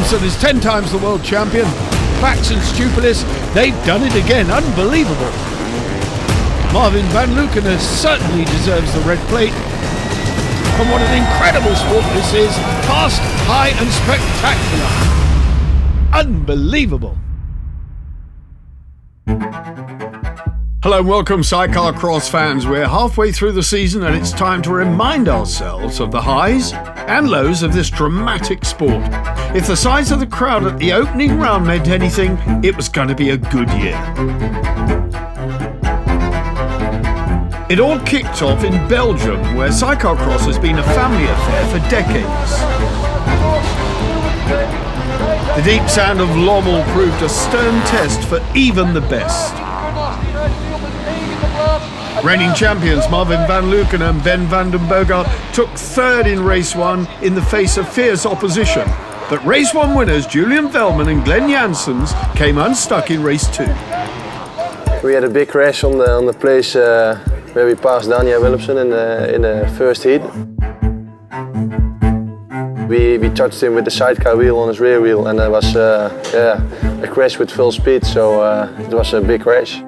Simpson is 10 times the world champion. Bax and Stupilis, they've done it again. Unbelievable. Marvin van Leeuwen certainly deserves the red plate. And what an incredible sport this is. Fast, high and spectacular. Unbelievable. Hello and welcome, Sidecarcross fans. We're halfway through the season and it's time to remind ourselves of the highs and lows of this dramatic sport. If the size of the crowd at the opening round meant anything, it was going to be a good year. It all kicked off in Belgium, where Sidecarcross has been a family affair for decades. The deep sound of Lommel proved a stern test for even the best. Reigning champions Marvin van Leeuwen and Ben van den Bogart took third in race one in the face of fierce opposition. But race one winners Julian Velman and Glenn Janssens came unstuck in race two. We had a big crash on the place where we passed Daniel Willemsen in the first heat. We touched him with the sidecar wheel on his rear wheel, and it was a crash with full speed, so it was a big crash.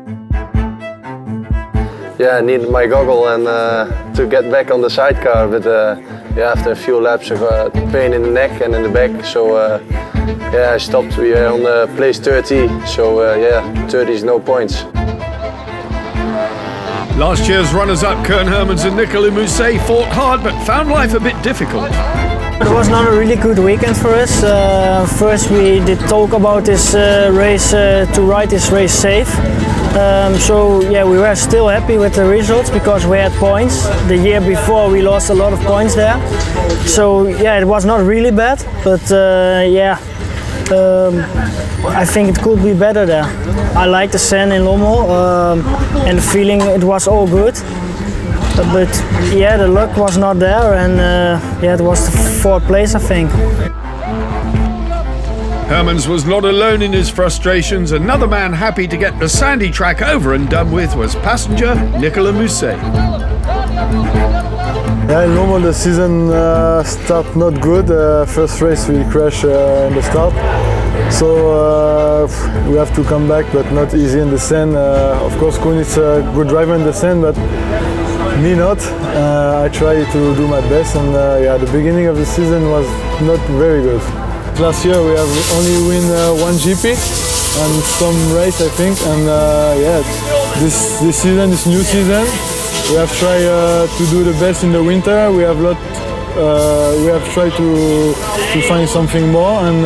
Yeah, I needed my goggle and to get back on the sidecar, but after a few laps I got pain in the neck and in the back, so I stopped. We were on place 30, so 30 is no points. Last year's runners-up Koen Hermans and Nicolas Mousset fought hard but found life a bit difficult. It was not a really good weekend for us. First we did talk about this race, to ride this race safe. We were still happy with the results because we had points. The year before we lost a lot of points there. So it was not really bad, but I think it could be better there. I like the sand in Lommel and the feeling it was all good. But the luck was not there, and it was the fourth place, I think. Hermans was not alone in his frustrations. Another man happy to get the sandy track over and done with was passenger Nicolas Mousset. Yeah, in Lommel the season started not good. First race we crashed in the start. So we have to come back, but not easy in the sand. Of course, Koen is a good driver in the sand, but me not. I try to do my best, and the beginning of the season was not very good. Last year we have only win one GP and some race, I think, and this season, this new season, we have tried to do the best in the winter. We have tried to find something more, and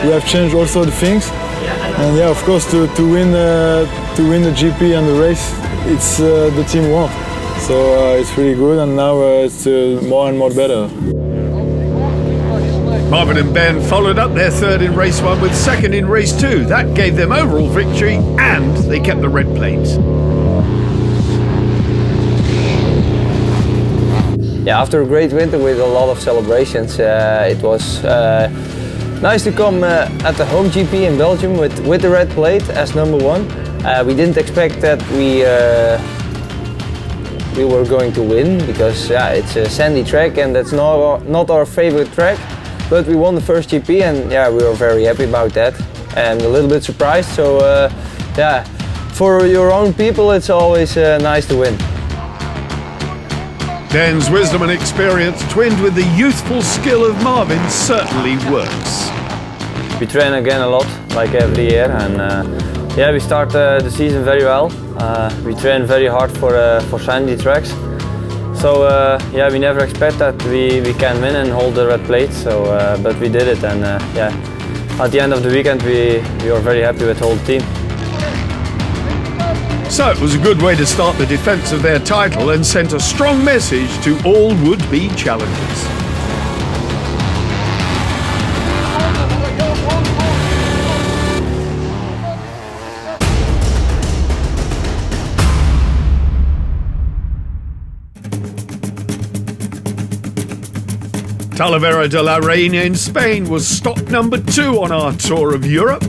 we have changed also the things. And of course, to win the GP and the race, it's the team won. So it's really good, and now it's more and more better. Marvin and Ben followed up their third in race one with second in race two. That gave them overall victory, and they kept the red plate. Yeah, after a great winter with a lot of celebrations, it was nice to come at the home GP in Belgium with the red plate as number one. We didn't expect that we were going to win because it's a sandy track and that's not our favorite track. But we won the first GP, and we were very happy about that and a little bit surprised. So for your own people, it's always nice to win. Ben's wisdom and experience, twinned with the youthful skill of Marvin, certainly works. We train again a lot, like every year, and we start the season very well. We train very hard for sandy tracks. So we never expect that we can win and hold the red plate. So but we did it, and at the end of the weekend we were very happy with the whole team. So it was a good way to start the defence of their title and sent a strong message to all would-be challengers. Talavera de la Reina in Spain was stop number 2 on our tour of Europe.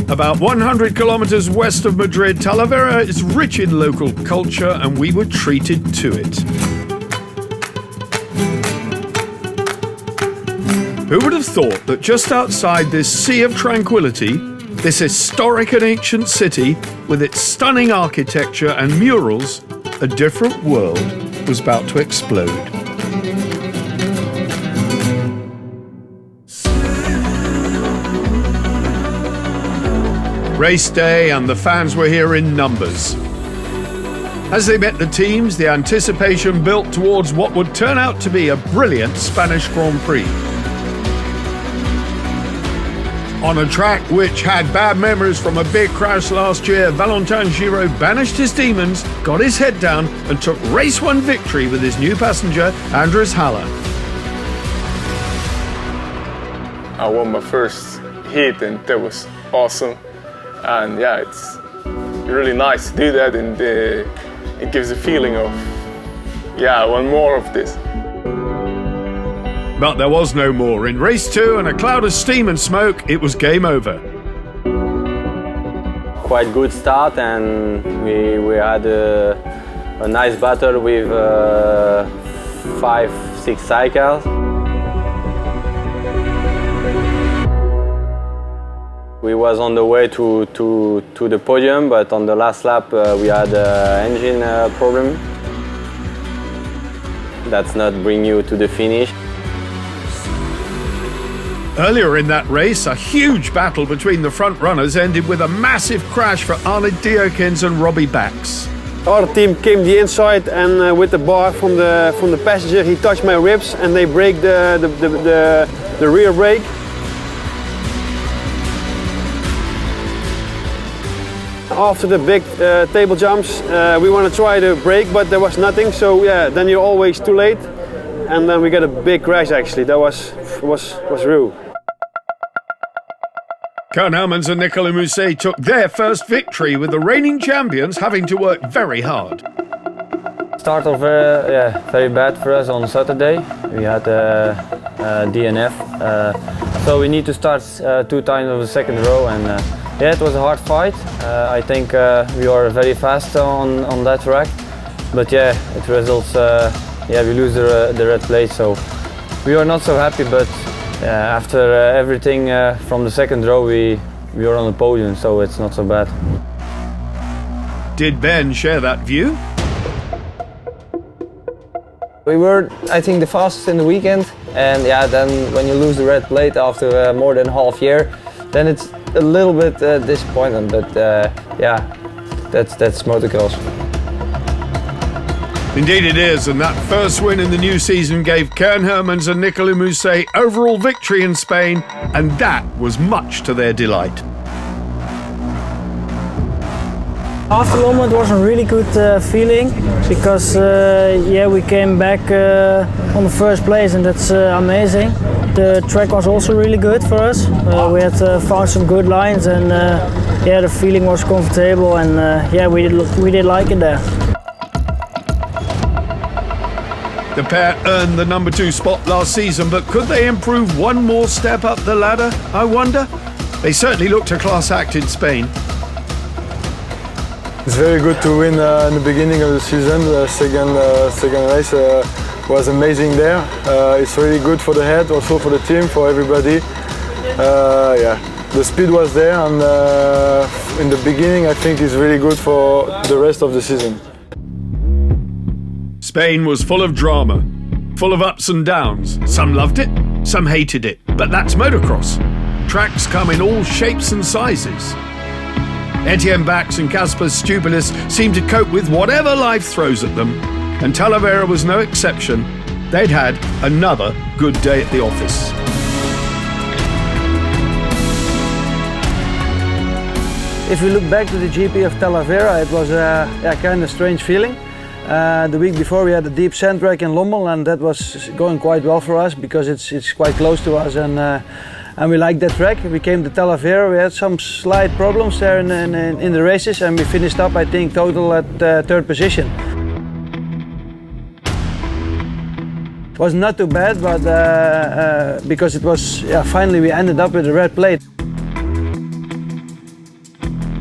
About 100 kilometers west of Madrid, Talavera is rich in local culture, and we were treated to it. Who would have thought that just outside this sea of tranquility, this historic and ancient city, with its stunning architecture and murals, a different world was about to explode. Race day, and the fans were here in numbers. As they met the teams, the anticipation built towards what would turn out to be a brilliant Spanish Grand Prix. On a track which had bad memories from a big crash last year, Valentin Giraud banished his demons, got his head down and took race 1 victory with his new passenger, Andres Haller. I won my first heat and that was awesome. And yeah, it's really nice to do that, and it gives a feeling of, yeah, I want more of this. But there was no more. In race 2, and a cloud of steam and smoke, it was game over. Quite good start, and we had a nice battle with 5-6 sidecars. We was on the way to the podium, but on the last lap we had an engine problem. That's not bring you to the finish. Earlier in that race, a huge battle between the front runners ended with a massive crash for Arne Diokins and Robbie Bax. Our team came the inside, and with the bar from the passenger, he touched my ribs, and they break the rear brake. After the big table jumps, we want to try to brake, but there was nothing. So yeah, then you're always too late, and then we got a big crash. Actually, that was real. Koen Hermans and Nicolas Mousset took their first victory, with the reigning champions having to work very hard. Start of very bad for us on Saturday. We had DNF, so we need to start 2 times of the second row, and yeah, it was a hard fight. I think we are very fast on that track, but yeah, it results. Yeah, we lose the red plate, so we are not so happy. But after everything from the second row, we are on the podium, so it's not so bad. Did Ben share that view? We were, I think, the fastest in the weekend, and yeah, then when you lose the red plate after more than half year, then it's a little bit disappointing. But yeah, that's motocross. Indeed it is, and that first win in the new season gave Koen Hermans and Nicolas Mousset overall victory in Spain, and that was much to their delight. After Lommel, it was a really good feeling, because yeah, we came back on the first place, and that's amazing. The track was also really good for us. We had found some good lines, and yeah, the feeling was comfortable, and yeah, we did like it there. The pair earned the number 2 spot last season, but could they improve one more step up the ladder, I wonder? They certainly looked a class act in Spain. It's very good to win in the beginning of the season. The second race was amazing there. It's really good for the head, also for the team, for everybody. Yeah, the speed was there, and in the beginning I think it's really good for the rest of the season. Spain was full of drama, full of ups and downs. Some loved it, some hated it, but that's motocross. Tracks come in all shapes and sizes. Etienne Bax and Casper Stupilis seem to cope with whatever life throws at them, and Talavera was no exception. They'd had another good day at the office. If we look back to the GP of Talavera, it was a kind of strange feeling. The week before we had a deep sand track in Lommel, and that was going quite well for us because it's quite close to us, and we liked that track. We came to Talavera, we had some slight problems there in the races, and we finished up, I think, total at 3rd position. It was not too bad, but because it was, finally we ended up with a red plate.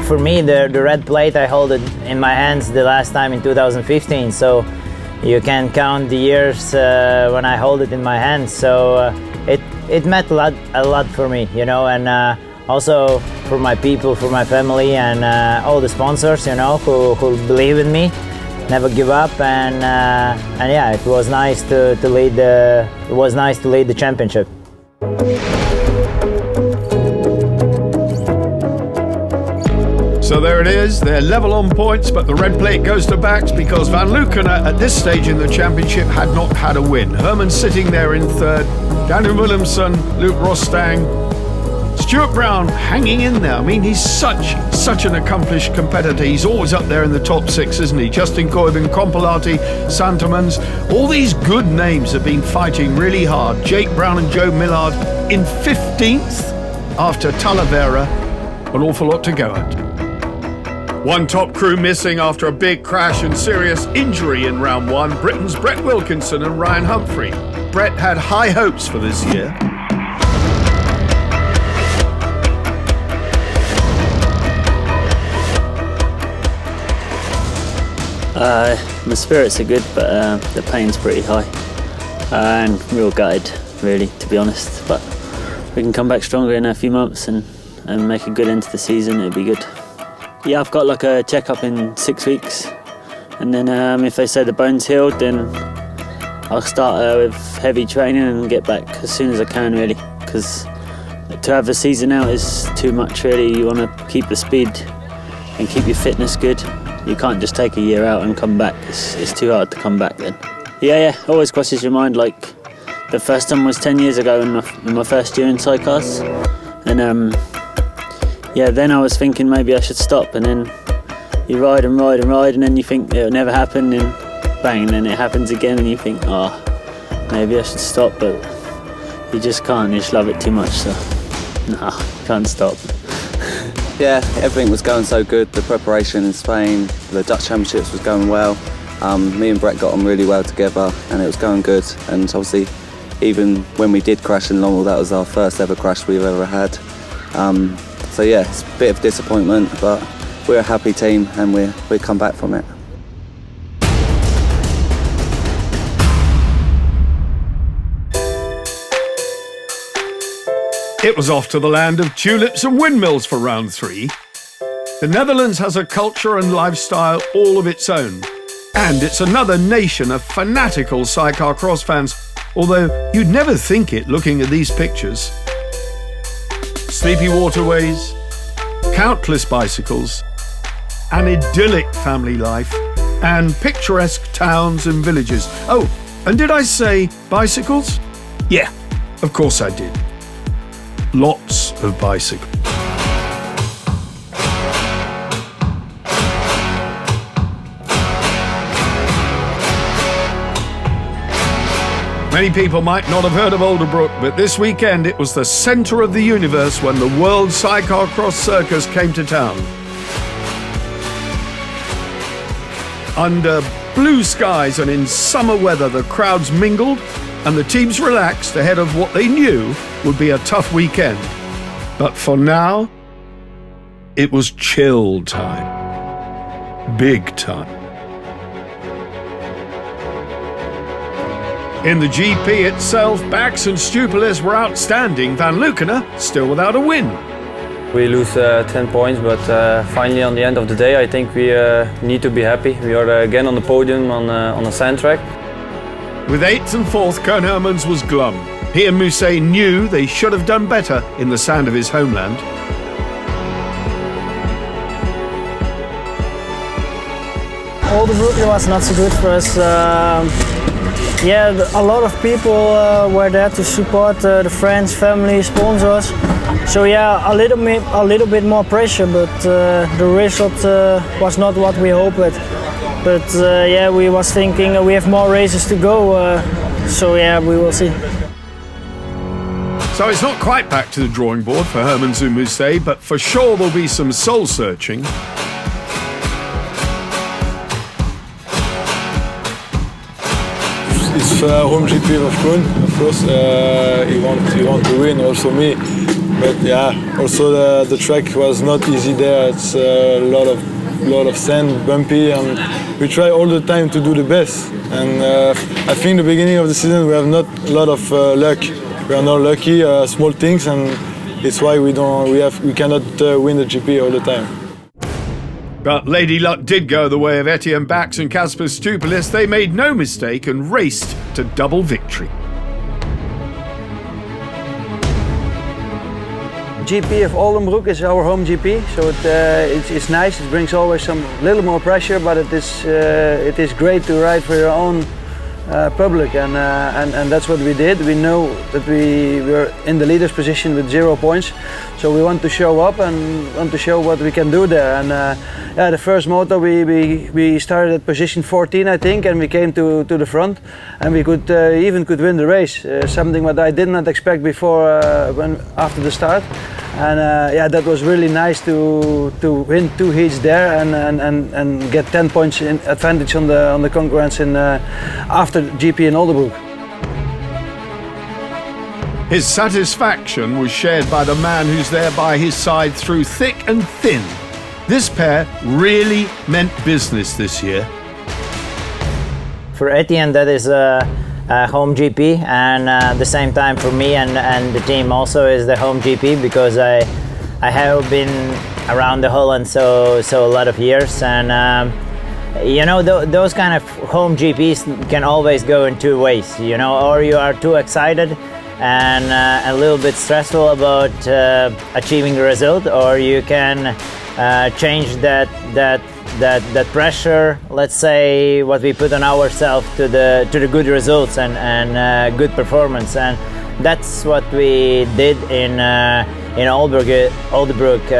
For me, the red plate, I hold it in my hands the last time in 2015, so you can count the years when I hold it in my hands. So it meant a lot for me, you know, and also for my people, for my family, and all the sponsors, you know, who believe in me, never give up, and yeah, it was nice to lead the championship. So there it is, they're level on points, but the red plate goes to Bax because Van Lukenen at this stage in the championship had not had a win. Herman's sitting there in third, Daniel Willemsen, Luke Rostang, Stuart Brown hanging in there. I mean, he's such an accomplished competitor. He's always up there in the top six, isn't he? Justin Koiven, Kompolati, Santomans, all these good names have been fighting really hard. Jake Brown and Joe Millard in 15th after Talavera. An awful lot to go at. One top crew missing after a big crash and serious injury in round one, Britain's Brett Wilkinson and Ryan Humphrey. Brett had high hopes for this year. My spirits are good, but the pain's pretty high. And real gutted, really, to be honest. But we can come back stronger in a few months and make a good end to the season. It'd be good. Yeah, I've got like a checkup in 6 weeks, and then if they say the bone's healed, then I'll start with heavy training and get back as soon as I can, really. Because to have a season out is too much, really. You want to keep the speed and keep your fitness good. You can't just take a year out and come back. It's too hard to come back then. Yeah, always crosses your mind. Like the first time was 10 years ago in my first year in Sidecarcross, and yeah, then I was thinking maybe I should stop, and then you ride and ride and ride, and then you think it'll never happen, and bang, and then it happens again, and you think, oh, maybe I should stop, but you just can't. You just love it too much, so nah, can't stop. Yeah, everything was going so good. The preparation in Spain, the Dutch Championships was going well. Me and Brett got on really well together, and it was going good. And obviously, even when we did crash in Lommel, that was our first ever crash we've ever had. So yeah, it's a bit of disappointment, but we're a happy team, and we come back from it. It was off to the land of tulips and windmills for round three. The Netherlands has a culture and lifestyle all of its own. And it's another nation of fanatical Sidecarcross fans, although you'd never think it looking at these pictures. Sleepy waterways, countless bicycles, an idyllic family life, and picturesque towns and villages. Oh, and did I say bicycles? Yeah, of course I did. Lots of bicycles. Many people might not have heard of Alderbrook, but this weekend it was the centre of the universe when the World Sidecarcross Circus came to town. Under blue skies and in summer weather, the crowds mingled and the teams relaxed ahead of what they knew would be a tough weekend. But for now, it was chill time. Big time. In the GP itself, Bax and Stupilis were outstanding. Van Lukenen still without a win. We lose 10 points, but finally on the end of the day, I think we need to be happy. We are again on the podium on a sand track. With 8th and 4th, Koen Hermans was glum. He and Mousset knew they should have done better in the sand of his homeland. Alderbrook was not so good for us. Yeah, a lot of people were there to support the friends, family, sponsors. So yeah, a little bit more pressure, but the result was not what we hoped. But yeah, we was thinking we have more races to go. So yeah, we will see. So it's not quite back to the drawing board for Hermans and Mousset, but for sure there'll be some soul searching. It's home GP of Koen, of course. He want to win, also me. But yeah, also the track was not easy there. It's a lot of sand, bumpy, and we try all the time to do the best. And I think the beginning of the season we have not a lot of luck. we are not lucky, small things, and it's why we cannot win the GP all the time. But Lady Luck did go the way of Etienne Bax and Kasper Stupilis. They made no mistake and raced to double victory. GP of Oldenbroek is our home GP, so it's nice. It brings always some little more pressure, but it is great to ride for your own public, and that's what we did. We know that we were in the leader's position with 0 points, so we want to show up and want to show what we can do there. And yeah, the first moto we started at position 14, I think, and we came to the front, and we could even win the race. Something that I did not expect before after the start. And yeah, that was really nice to win 2 heats there and get 10 points in advantage on the concurrence after GP in Oldenbroek. His satisfaction was shared by the man who's there by his side through thick and thin. This pair really meant business this year. For Etienne, that is a home GP, and at the same time for me and the team also is the home GP, because I have been around the Holland so a lot of years, and you know, those kind of home GPs can always go in 2 ways, you know, or you are too excited and a little bit stressful about achieving the result, or you can change that pressure, let's say, what we put on ourselves to the good results and good performance, and that's what we did in Oldenbroek.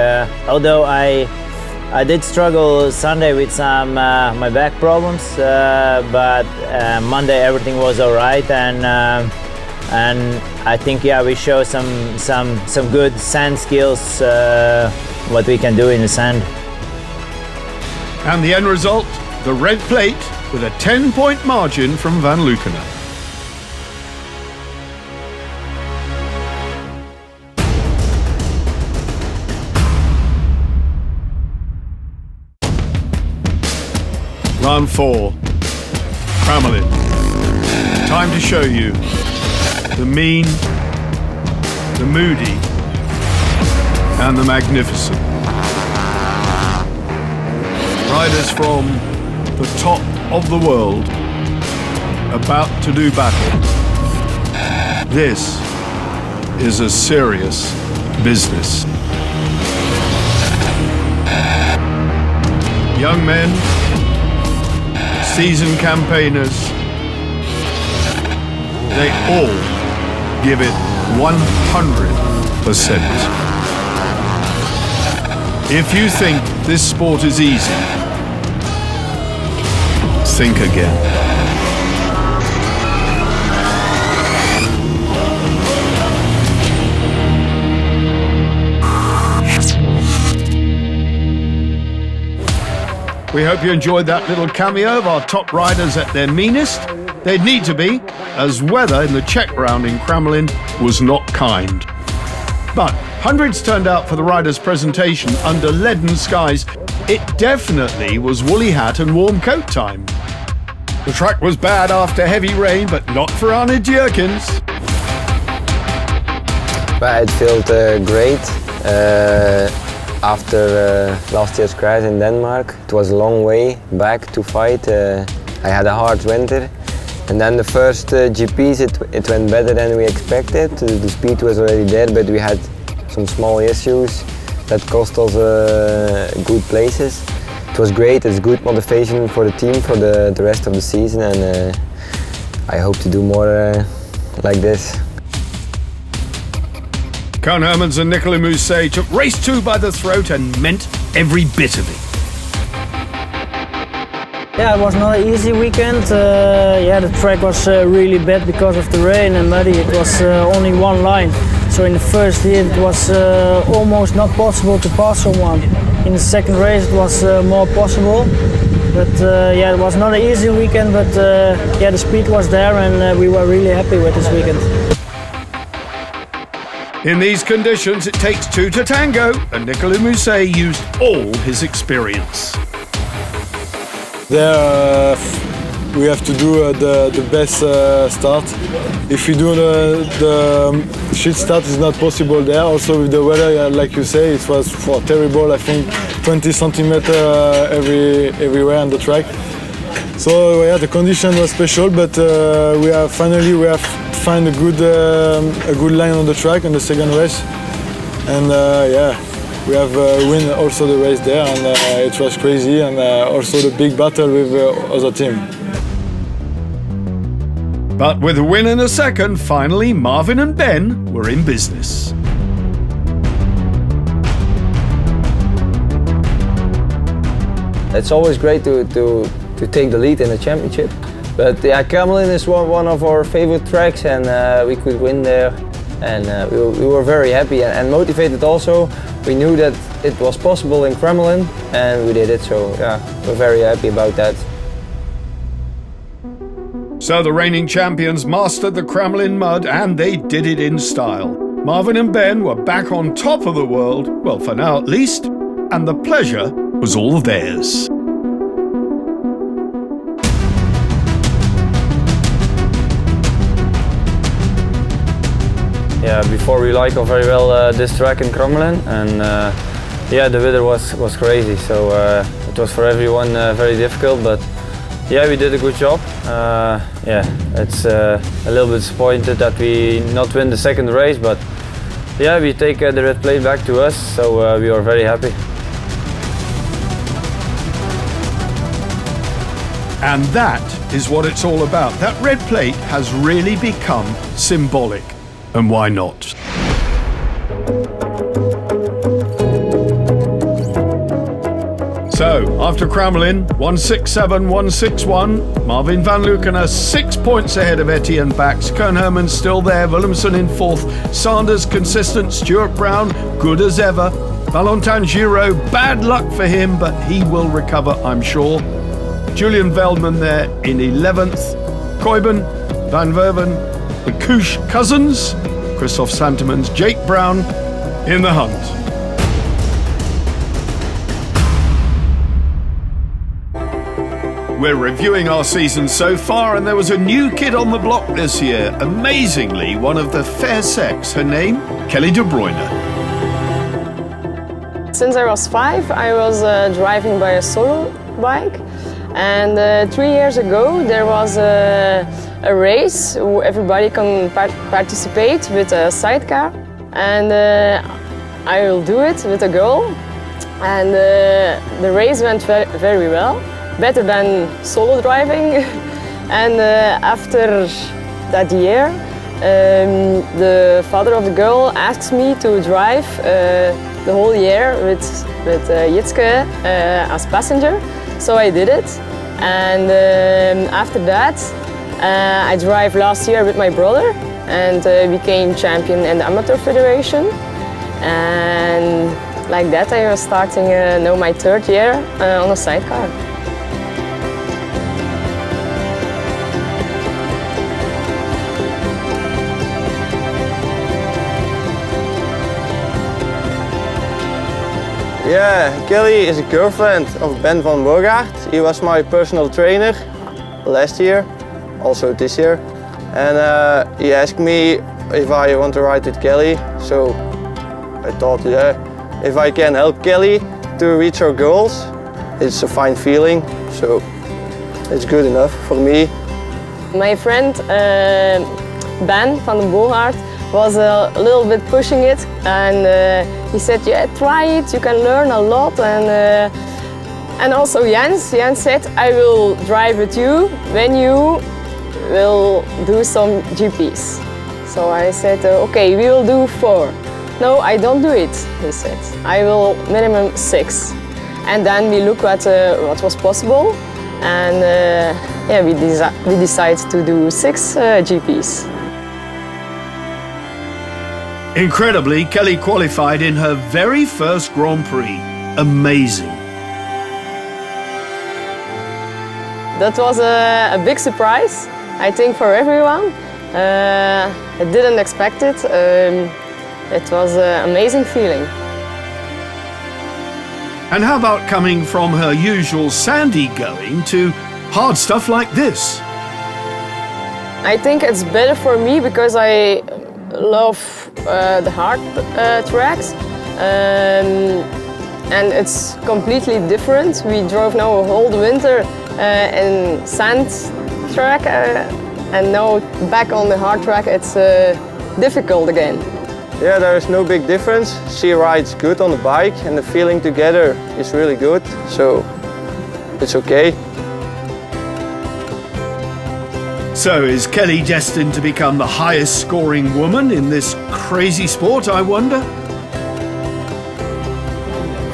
Although I did struggle Sunday with some my back problems, but Monday everything was all right, and I think, yeah, we show some good sand skills, what we can do in the sand. And the end result, the red plate with a 10-point margin from Van Lukenen. Round 4, Cramelin. Time to show you the mean, the moody, and the magnificent. Riders from the top of the world about to do battle. This is a serious business. Young men, seasoned campaigners, they all give it 100%. If you think this sport is easy, think again. We hope you enjoyed that little cameo of our top riders at their meanest. They'd need to be, as weather in the Czech round in Cramelin was not kind. But hundreds turned out for the riders' presentation under leaden skies. It definitely was woolly hat and warm coat time. The track was bad after heavy rain, but not for Arne Jurkens. Well, it felt great. After last year's crash in Denmark, it was a long way back to fight. I had a hard winter. And then the first GPs, it went better than we expected. The speed was already there, but we had some small issues that cost us good places. It was great. It's good motivation for the team for the rest of the season, and I hope to do more like this. Koen Hermans and Nicolas Mousset took race 2 by the throat and meant every bit of it. Yeah, it was not an easy weekend. Yeah, the track was really bad because of the rain and muddy. It was only one line. So in the first heat it was almost not possible to pass someone. In the second race it was more possible. But yeah, it was not an easy weekend, but yeah, the speed was there, and we were really happy with this weekend. In these conditions, it takes 2 to tango, and Nicolas Mousset used all his experience. There, we have to do the best start. If we do the shit start, it's not possible there. Also with the weather, like you say, it was terrible. I think 20 centimeters everywhere on the track. So yeah, the condition was special, but we have found a good line on the track on the second race, and yeah, we have win also the race there, and it was crazy, and also the big battle with other team. But with a win and a second, finally Marvin and Ben were in business. It's always great to take the lead in the championship. But yeah, Kremlin is one of our favorite tracks, and we could win there. And we were very happy and motivated also. We knew that it was possible in Kremlin, and we did it, so yeah, we're very happy about that. So the reigning champions mastered the Kremlin mud, and they did it in style. Marvin and Ben were back on top of the world, well, for now at least, and the pleasure was all theirs. Yeah, before we liked very well this track in Kremlin, and yeah, the weather was crazy, so it was for everyone very difficult, but yeah, we did a good job. Yeah, it's a little bit disappointed that we not win the second race, but yeah, we take the red plate back to us, so we are very happy. And that is what it's all about. That red plate has really become symbolic. And why not? So, after Kremlin, 167, 161, Marvin van Leeuwen 6 points ahead of Etienne Bax. Koen-Herman's still there, Willemsen in fourth, Sanders consistent, Stuart Brown good as ever, Valentin Giraud, bad luck for him, but he will recover, I'm sure. Julian Veldman there in 11th, Koiben, Van Verven, the Koosh cousins, Christoph Santemans, Jake Brown in the hunt. We're reviewing our season so far, and there was a new kid on the block this year. Amazingly, one of the fair sex. Her name, Kelly De Bruyne. Since I was 5, I was driving by a solo bike. And 3 years ago, there was a race where everybody can participate with a sidecar. And I will do it with a girl. And the race went very well, better than solo driving. And after that year, the father of the girl asked me to drive the whole year with Jitske as passenger. So I did it, and after that I drove last year with my brother and became champion in the amateur federation, and like that I was starting now my 3rd year on a sidecar. Yeah, Kelly is a girlfriend of Ben van Borgaert. He was my personal trainer last year, also this year. And he asked me if I want to ride with Kelly. So I thought, yeah, if I can help Kelly to reach her goals, it's a fine feeling. So it's good enough for me. My friend Ben van den Borgaert was a little bit pushing it, and he said, yeah, try it, you can learn a lot. And also Jens said, I will drive with you when you will do some GPs. So I said, okay, we will do 4. No, I don't do it, he said. I will minimum 6. And then we look at what was possible, and yeah, we decided to do 6 GPs. Incredibly, Kelly qualified in her very first Grand Prix. Amazing. That was a big surprise, I think, for everyone. I didn't expect it. It was an amazing feeling. And how about coming from her usual sandy going to hard stuff like this. I think it's better for me because I love the hard tracks. And it's completely different. We drove now a whole winter in sand track and now back on the hard track it's difficult again. Yeah, there is no big difference. She rides good on the bike and the feeling together is really good, so it's okay. So is Kelly destined to become the highest scoring woman in this crazy sport, I wonder?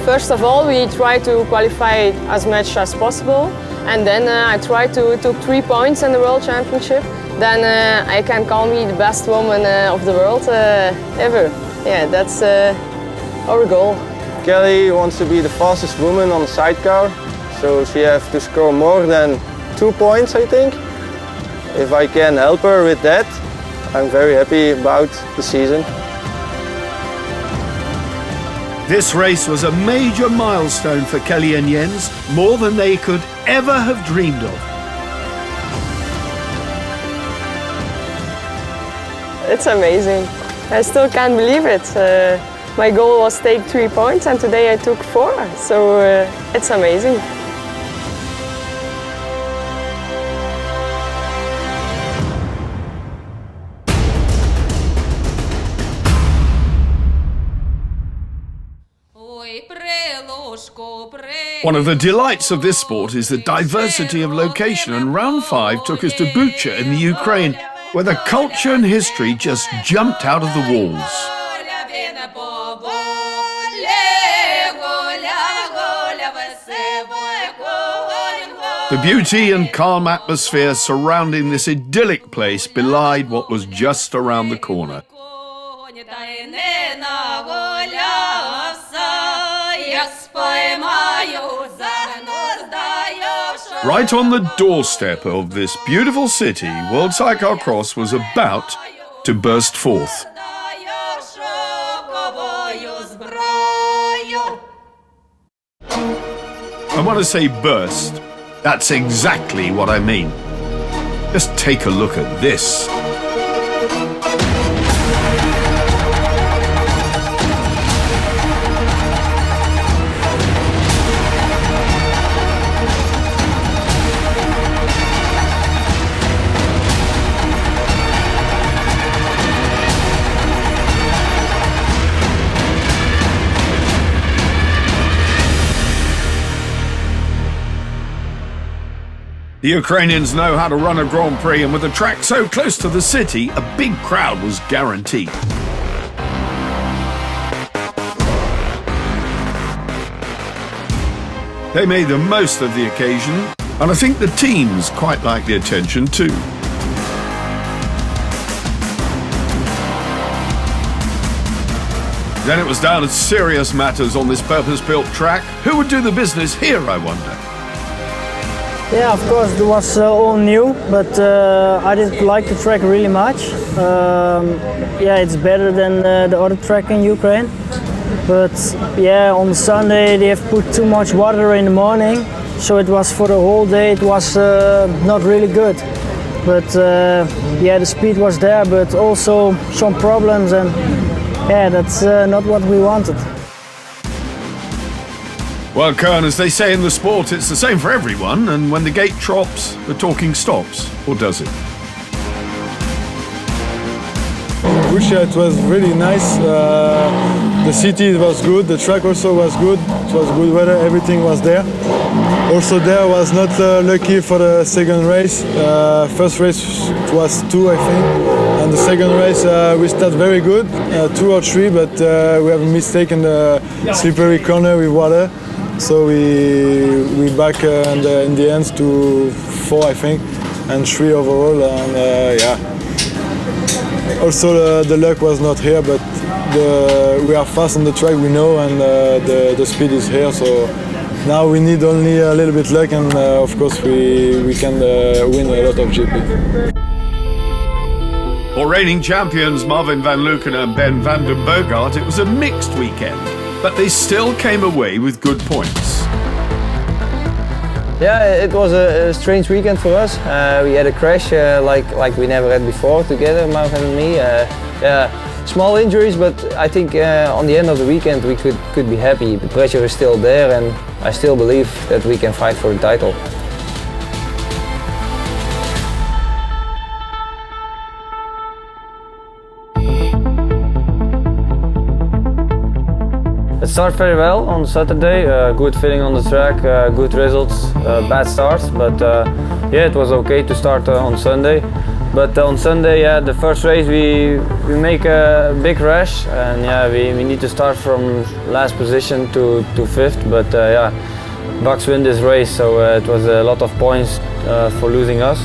First of all, we try to qualify as much as possible, and then I try to take 3 points in the World Championship. Then I can call me the best woman of the world ever. Yeah, that's our goal. Kelly wants to be the fastest woman on the sidecar, so she has to score more than 2 points, I think. If I can help her with that, I'm very happy about the season. This race was a major milestone for Kelly and Jens, more than they could ever have dreamed of. It's amazing. I still can't believe it. My goal was to take 3 points and today I took 4, so it's amazing. One of the delights of this sport is the diversity of location, and round 5 took us to Bucha in the Ukraine, where the culture and history just jumped out of the walls. The beauty and calm atmosphere surrounding this idyllic place belied what was just around the corner. Right on the doorstep of this beautiful city, World Sidecarcross was about to burst forth. And when I say burst, that's exactly what I mean. Just take a look at this. The Ukrainians know how to run a Grand Prix, and with the track so close to the city, a big crowd was guaranteed. They made the most of the occasion, and I think the teams quite liked the attention too. Then it was down to serious matters on this purpose-built track. Who would do the business here, I wonder? Yeah, of course, it was all new, but I didn't like the track really much. Yeah, it's better than the other track in Ukraine. But yeah, on Sunday they have put too much water in the morning, so it was for the whole day, it was not really good. But yeah, the speed was there, but also some problems, and yeah, that's not what we wanted. Well, Kern, as they say in the sport, it's the same for everyone, and when the gate drops, the talking stops, or does it? In Bucha it was really nice. The city was good, the track also was good, it was good weather, everything was there. Also there was not lucky for the second race. First race it was 2, I think, and the second race we started very good, 2 or 3, but we have a mistake in the slippery corner with water. So we back in the end to 4, I think, and 3 overall, and yeah. Also the luck was not here, but we are fast on the track, we know, and the speed is here. So now we need only a little bit luck, and of course we can win a lot of GP. For reigning champions Marvin van Leeuwen and Ben van den Boogaard, it was a mixed weekend, but they still came away with good points. Yeah, it was a strange weekend for us. We had a crash like we never had before together, Marvin and me. Yeah, small injuries, but I think on the end of the weekend we could be happy. The pressure is still there, and I still believe that we can fight for the title. It started very well on Saturday, good feeling on the track, good results, bad starts, but yeah, it was okay to start on Sunday. But on Sunday, yeah, the first race we make a big rush, and yeah, we need to start from last position to fifth, but yeah, Bucks win this race, so it was a lot of points for losing us.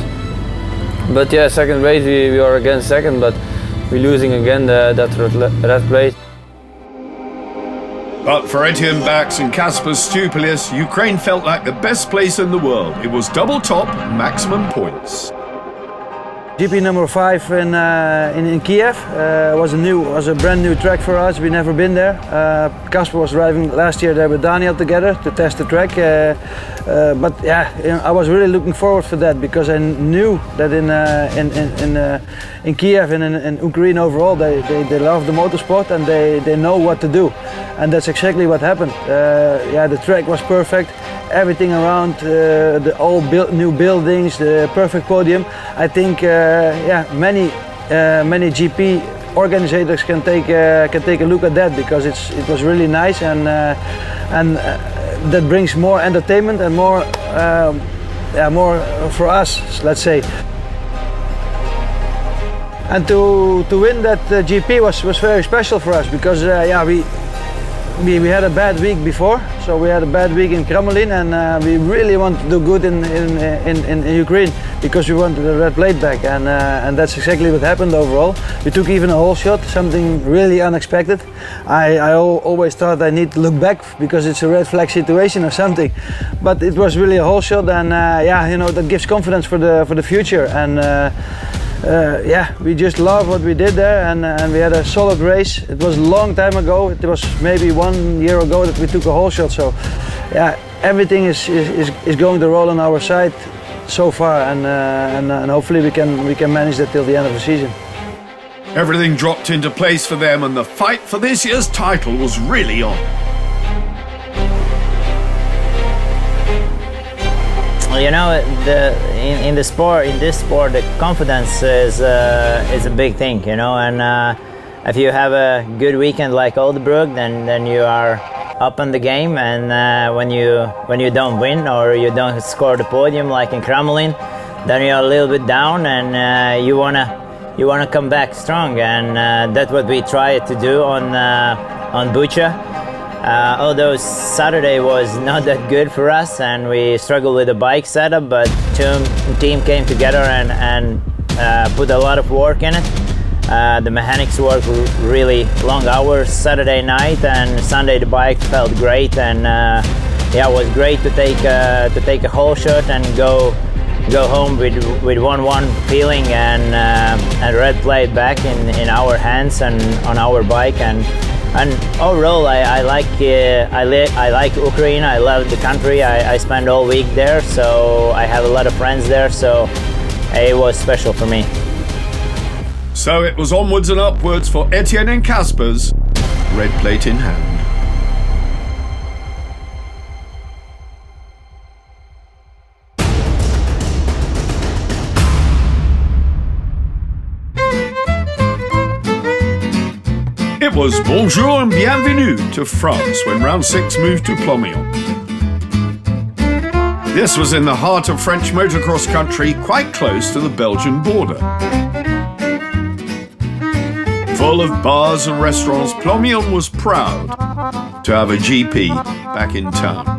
But yeah, second race we are again second, but we're losing again that red plate. But for Etienne Bax and Kasper Stupelius, Ukraine felt like the best place in the world. It was double top, maximum points. GP number 5 in Kiev was a brand new track for us. We've never been there. Kasper was driving last year there with Daniel together to test the track. But yeah, I was really looking forward for that because I knew that in Kiev and in Ukraine overall they love the motorsport and they know what to do, and that's exactly what happened. Yeah, the track was perfect. Everything around, the all new buildings, the perfect podium. I think yeah, many GP organizers can take a look at that because it was really nice, and that brings more entertainment and more for us, let's say. And to win that GP was very special for us because yeah, we had a bad week before, so we had a bad week in Kremlin, and we really wanted to do good in Ukraine because we wanted the red plate back, and that's exactly what happened overall. We took even a whole shot, something really unexpected. I always thought I need to look back because it's a red flag situation or something, but it was really a whole shot, and yeah, you know, that gives confidence for the future, and yeah, we just love what we did there, and we had a solid race. It was a long time ago. It was maybe 1 year ago that we took a whole shot. So, yeah, everything is going to roll on our side so far, and hopefully we can manage that till the end of the season. Everything dropped into place for them, and the fight for this year's title was really on. You know, in this sport, the confidence is a big thing. You know, and if you have a good weekend like Oldebrook, then you are up in the game. And when you don't win or you don't score the podium like in Kremlin, then you're a little bit down, and you wanna come back strong. And that's what we tried to do on Bucha. Although Saturday was not that good for us and we struggled with the bike setup, but team came together and put a lot of work in it. The mechanics worked really long hours Saturday night, and Sunday the bike felt great, and yeah, it was great to take a whole shot and go home with 1-1 feeling and red plate back in our hands and on our bike. And overall, I like Ukraine. I love the country. I spent all week there, so I have a lot of friends there. So it was special for me. So it was onwards and upwards for Etienne and Kasper's red plate in hand. It was bonjour and bienvenue to France when round 6 moved to Plomion. This was in the heart of French motocross country, quite close to the Belgian border. Full of bars and restaurants, Plomion was proud to have a GP back in town.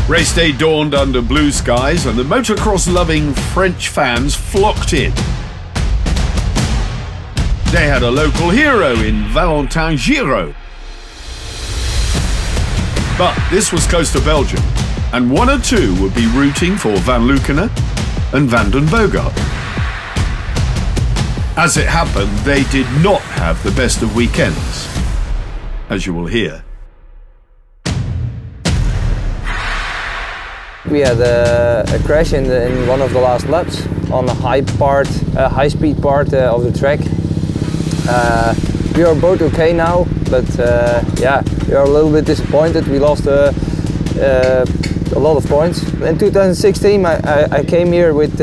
Race day dawned under blue skies, and the motocross-loving French fans flocked in. They had a local hero in Valentin Giraud. But this was close to Belgium, and one or two would be rooting for Van Lucena and Van den Bogart. As it happened, they did not have the best of weekends, as you will hear. We had a crash in one of the last laps on the high-speed part of the track. We are both okay now, but yeah, we are a little bit disappointed. We lost a lot of points. In 2016, I came here with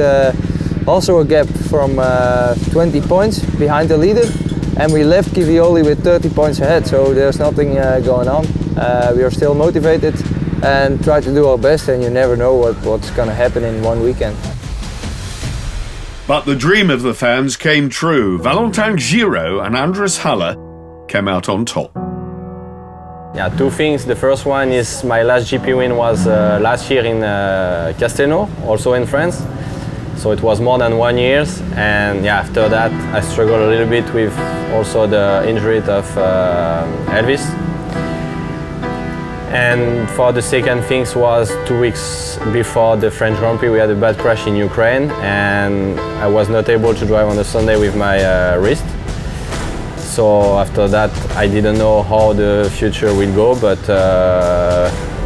also a gap from 20 points behind the leader, and we left Kivioli with 30 points ahead, so there's nothing going on. We are still motivated and try to do our best, and you never know what's going to happen in one weekend. But the dream of the fans came true. Valentin Giraud and Andres Haller came out on top. Yeah, two things. The first one is my last GP win was last year in Castelnau, also in France. So it was more than 1 year, and yeah, after that I struggled a little bit with also the injury of Elvis. And for the second thing was 2 weeks before the French Grand Prix we had a bad crash in Ukraine, and I was not able to drive on the Sunday with my wrist. So after that I didn't know how the future will go, but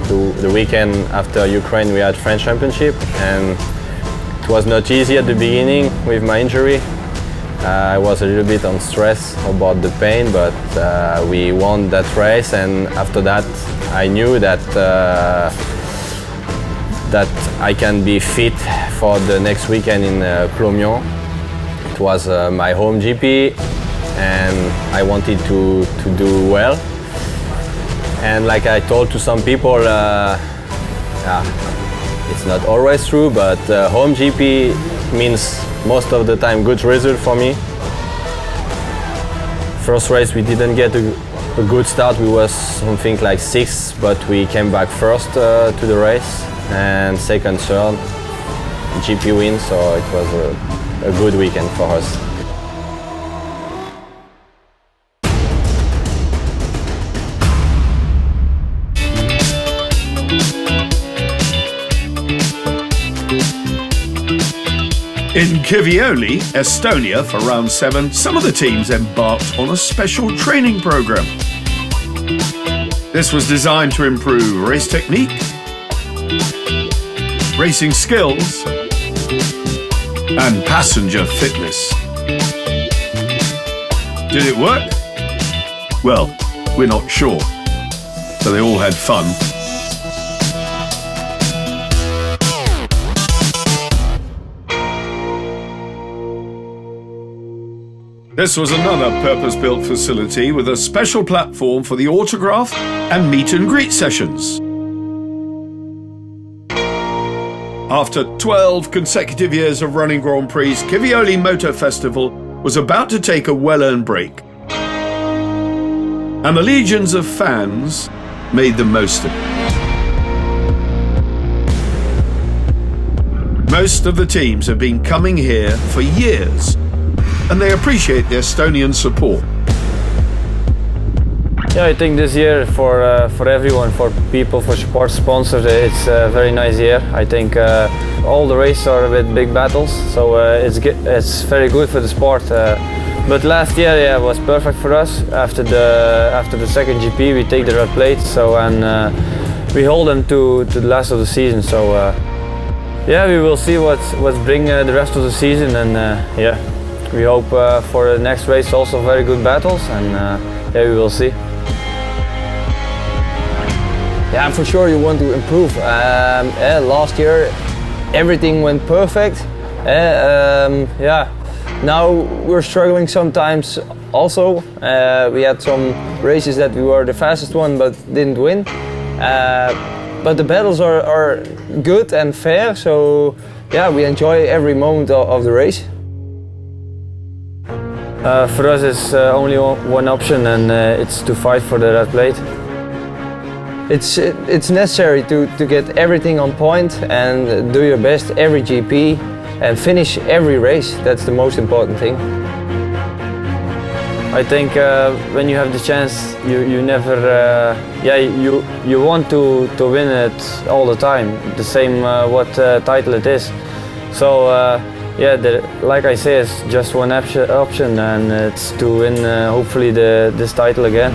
the weekend after Ukraine we had French Championship, and it was not easy at the beginning with my injury. I was a little bit on stress about the pain, but we won that race, and after that I knew that that I can be fit for the next weekend in Clomion. It was my home GP, and I wanted to do well. And like I told to some people, it's not always true, but home GP means most of the time good result for me. First race we didn't get a good start. We was something like 6th, but we came back first to the race, and second, third, GP win. So it was a good weekend for us. In Kivioli, Estonia, for round 7, some of the teams embarked on a special training program. This was designed to improve race technique, racing skills, and passenger fitness. Did it work? Well, we're not sure, but they all had fun. This was another purpose-built facility with a special platform for the autograph and meet and greet sessions. After 12 consecutive years of running Grand Prix, Kivioli Motor Festival was about to take a well-earned break. And the legions of fans made the most of it. Most of the teams have been coming here for years, and they appreciate the Estonian support. Yeah, I think this year for everyone, for people, for support sponsors, it's a very nice year. I think all the races are a bit big battles, so it's very good for the sport. But last year, yeah, was perfect for us. After the second GP, we take the red plate, so and we hold them to the last of the season. So yeah, we will see what's bring the rest of the season, and yeah. We hope for the next race also very good battles, and yeah, we will see. Yeah, for sure you want to improve. Last year everything went perfect. Yeah, now we're struggling sometimes also. We had some races that we were the fastest one but didn't win. But the battles are good and fair, so yeah, we enjoy every moment of the race. For us it's only one option, and it's to fight for the red plate. It's necessary to get everything on point and do your best every GP and finish every race. That's the most important thing. I think when you have the chance, you never, you want to win it all the time. The same what title it is. So like I say, it's just one option, and it's to win hopefully this title again.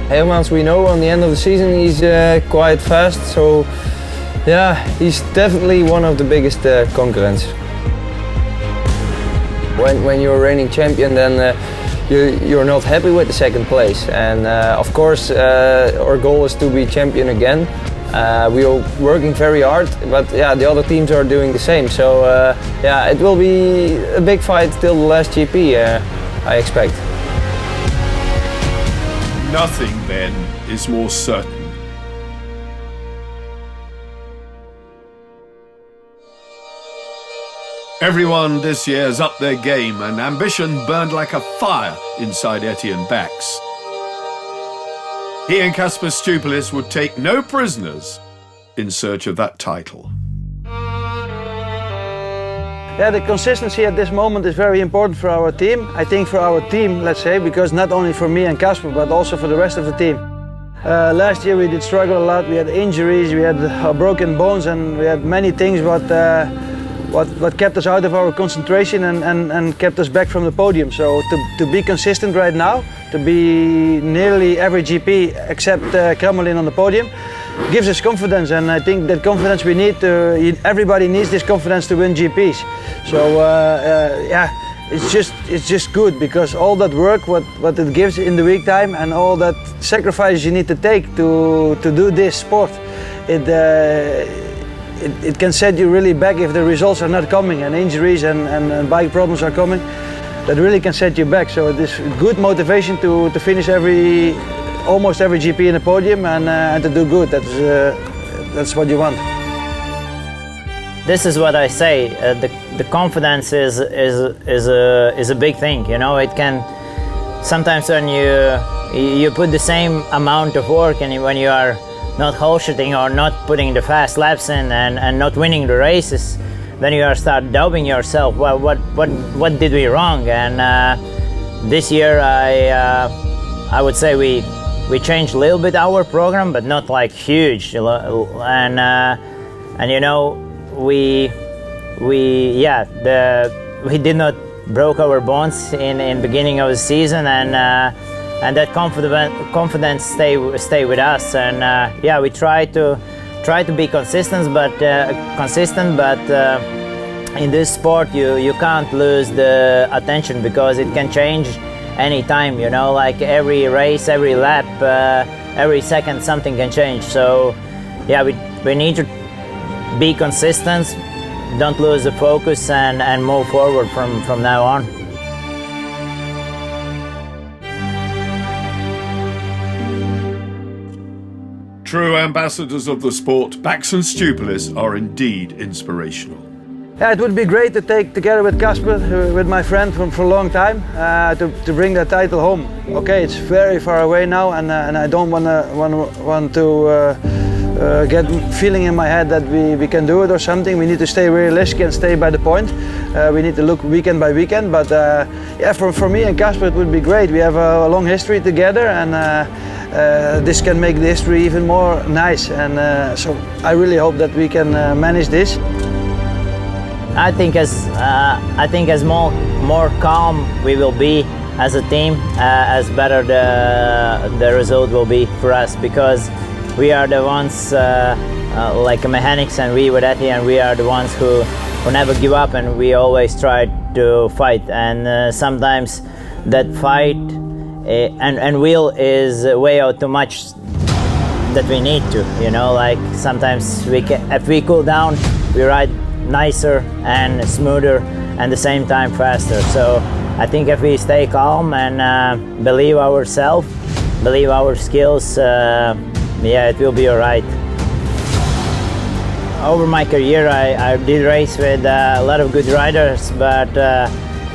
Hermans, we know on the end of the season he's quite fast, so yeah, he's definitely one of the biggest concurrents. When you're a reigning champion, then you're not happy with the second place, and of course our goal is to be champion again. We are working very hard, but yeah, the other teams are doing the same, so yeah, it will be a big fight till the last GP, I expect. Nothing, then, is more certain. Everyone this year has upped their game, and ambition burned like a fire inside Etienne Bax. He and Kasper Stupelis would take no prisoners in search of that title. Yeah, the consistency at this moment is very important for our team. I think for our team, let's say, because not only for me and Kasper, but also for the rest of the team. Last year we did struggle a lot. We had injuries, we had broken bones, and we had many things what kept us out of our concentration and kept us back from the podium. So to be consistent right now, to be nearly every GP except Kremlin on the podium, gives us confidence, and I think that confidence we need everybody needs this confidence to win GPs. So yeah, it's just good, because all that work what it gives in the week time and all that sacrifice you need to take to do this sport, it can set you really back if the results are not coming and injuries and bike problems are coming. That really can set you back. So it is good motivation to finish almost every GP in the podium and to do good. That's what you want. This is what I say. The confidence is a big thing. You know, it can sometimes when you put the same amount of work, and when you are not whole shooting or not putting the fast laps in and not winning the races, then you start doubting yourself. Well, what did we wrong? And this year I would say we changed a little bit our program, but not like huge. And you know, we did not broke our bones in beginning of the season, and that confidence stay with us. And yeah, we try to be consistent, but in this sport you can't lose the attention, because it can change anytime, you know, like every race, every lap, every second something can change. So yeah, we need to be consistent, don't lose the focus, and move forward from now on. True ambassadors of the sport, Bax and Stupelis are indeed inspirational. Yeah, it would be great to take together with Kasper, with my friend for a long time, to bring that title home. Okay, it's very far away now, and I don't want to get feeling in my head that we can do it or something. We need to stay realistic and stay by the point. We need to look weekend by weekend, but yeah, for me and Kasper it would be great. We have a long history together, and this can make the history even more nice, and so I really hope that we can manage this. I think as more calm we will be as a team, as better the result will be for us, because we are the ones like mechanics, and we with Etienne, we are the ones who never give up, and we always try to fight. And sometimes that fight and will is way out too much that we need to, you know, like sometimes if we cool down, we ride nicer and smoother and at the same time faster. So I think if we stay calm and believe ourselves, believe our skills, yeah, it will be all right. Over my career, I did race with a lot of good riders, but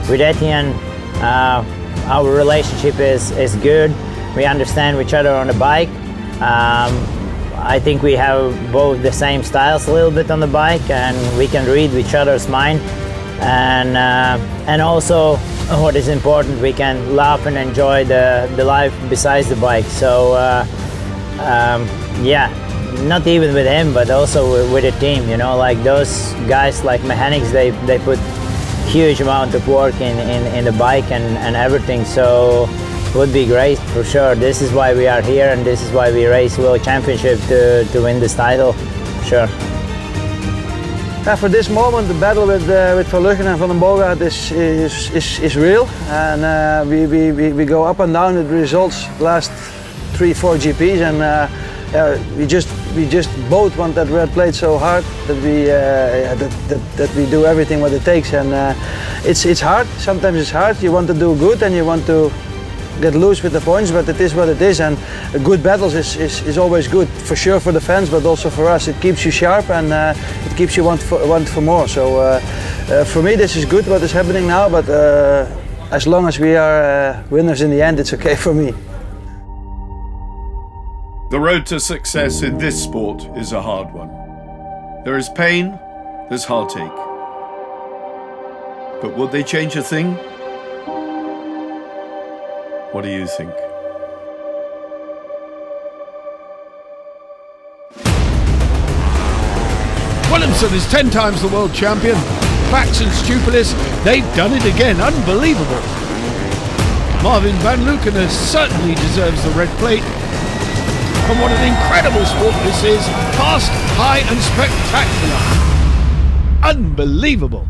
with Etienne, our relationship is good. We understand each other on the bike. I think we have both the same styles a little bit on the bike, and we can read each other's mind. And also, what is important, we can laugh and enjoy the life besides the bike. So yeah, not even with him, but also with the team. You know, like those guys like mechanics, they put huge amount of work in the bike and everything. So it would be great for sure. This is why we are here, and this is why we race World Championship to win this title. Sure. For this moment, the battle with Verleugen and Van den Boogaard is real, and we go up and down with the results last 3-4 GPs, and we just both want that red plate so hard that we do everything what it takes, and it's hard. Sometimes it's hard. You want to do good and you want to get loose with the points, but it is what it is, and good battles is always good, for sure for the fans, but also for us. It keeps you sharp, and it keeps you want for more. So for me this is good what is happening now, but as long as we are winners in the end, it's okay for me. The road to success in this sport is a hard one. There is pain, there's heartache. But would they change a thing? What do you think? Williamson is 10 times the world champion. Bax and Stupilis, they've done it again. Unbelievable. Marvin van Leeuwen certainly deserves the red plate. And what an incredible sport this is. Fast, high and spectacular. Unbelievable.